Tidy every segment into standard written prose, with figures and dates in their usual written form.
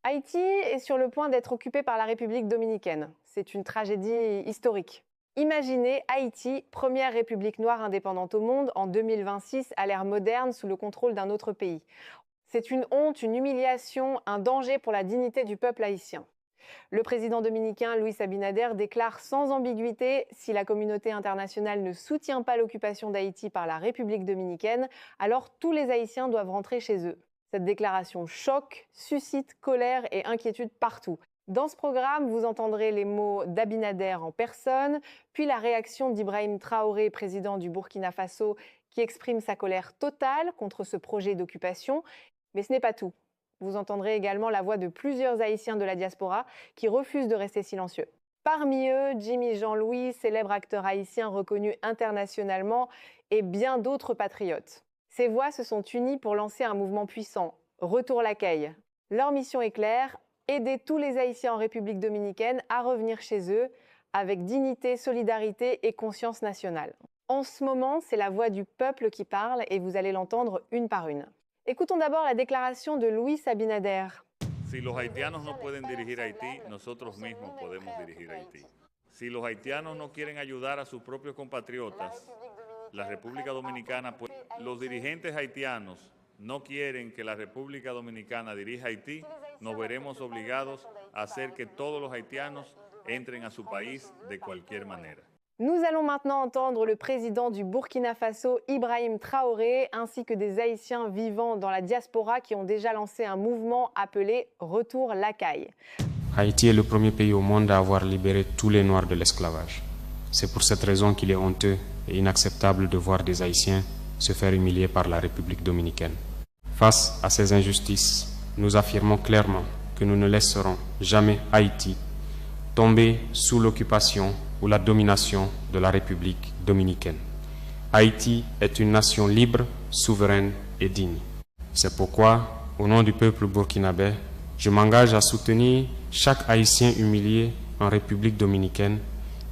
Haïti est sur le point d'être occupé par la République dominicaine. C'est une tragédie historique. Imaginez Haïti, première république noire indépendante au monde, en 2026, à l'ère moderne, sous le contrôle d'un autre pays. C'est une honte, une humiliation, un danger pour la dignité du peuple haïtien. Le président dominicain Luis Abinader déclare sans ambiguïté: si la communauté internationale ne soutient pas l'occupation d'Haïti par la République dominicaine, alors tous les Haïtiens doivent rentrer chez eux. Cette déclaration choque, suscite colère et inquiétude partout. Dans ce programme, vous entendrez les mots d'Abinader en personne, puis la réaction d'Ibrahim Traoré, président du Burkina Faso, qui exprime sa colère totale contre ce projet d'occupation. Mais ce n'est pas tout. Vous entendrez également la voix de plusieurs Haïtiens de la diaspora qui refusent de rester silencieux. Parmi eux, Jimmy Jean-Louis, célèbre acteur haïtien reconnu internationalement, et bien d'autres patriotes. Ces voix se sont unies pour lancer un mouvement puissant, Retour Lacaille. Leur mission est claire: aider tous les Haïtiens en République dominicaine à revenir chez eux avec dignité, solidarité et conscience nationale. En ce moment, c'est la voix du peuple qui parle et vous allez l'entendre une par une. Écoutons d'abord la déclaration de Luis Abinader. Si los haitianos no pueden dirigir Haití, nosotros mismos podemos dirigir Haití. Si los haitianos no quieren ayudar a sus propios compatriotas, la República Dominicana, pues los dirigentes haitianos no quieren que la República Dominicana dirija Haití, nos veremos obligados a hacer que todos los haitianos entren a su país de cualquier manera. Nous allons maintenant entendre le président du Burkina Faso, Ibrahim Traoré, ainsi que des Haïtiens vivant dans la diaspora qui ont déjà lancé un mouvement appelé Retour Lacaille. Haïti est le premier pays au monde à avoir libéré tous les Noirs de l'esclavage. C'est pour cette raison qu'il est honteux et inacceptable de voir des Haïtiens se faire humilier par la République dominicaine. Face à ces injustices, nous affirmons clairement que nous ne laisserons jamais Haïti tomber sous l'occupation ou la domination de la République dominicaine. Haïti est une nation libre, souveraine et digne. C'est pourquoi, au nom du peuple burkinabé, je m'engage à soutenir chaque Haïtien humilié en République dominicaine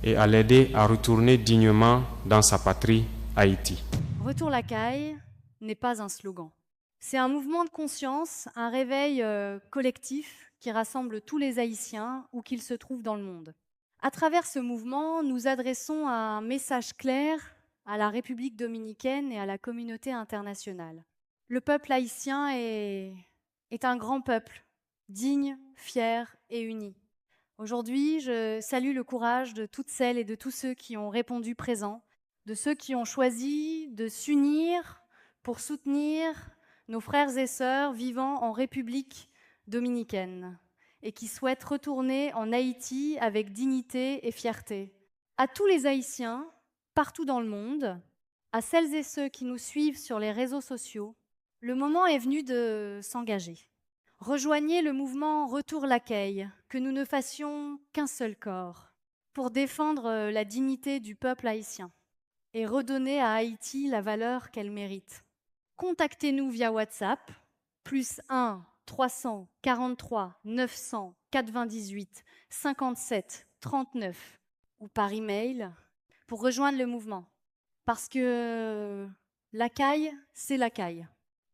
et à l'aider à retourner dignement dans sa patrie, Haïti. Retour Lacaille n'est pas un slogan. C'est un mouvement de conscience, un réveil collectif qui rassemble tous les Haïtiens où qu'ils se trouvent dans le monde. À travers ce mouvement, nous adressons un message clair à la République dominicaine et à la communauté internationale. Le peuple haïtien est un grand peuple, digne, fier et uni. Aujourd'hui, je salue le courage de toutes celles et de tous ceux qui ont répondu présent, de ceux qui ont choisi de s'unir pour soutenir nos frères et sœurs vivant en République dominicaine et qui souhaitent retourner en Haïti avec dignité et fierté. À tous les Haïtiens, partout dans le monde, à celles et ceux qui nous suivent sur les réseaux sociaux, le moment est venu de s'engager. Rejoignez le mouvement Retour Lacaille, que nous ne fassions qu'un seul corps, pour défendre la dignité du peuple haïtien et redonner à Haïti la valeur qu'elle mérite. Contactez-nous via WhatsApp, +1 343 900 98 57 39 ou par email pour rejoindre le mouvement. Parce que Lacaille, c'est Lacaille.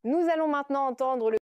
Nous allons maintenant entendre le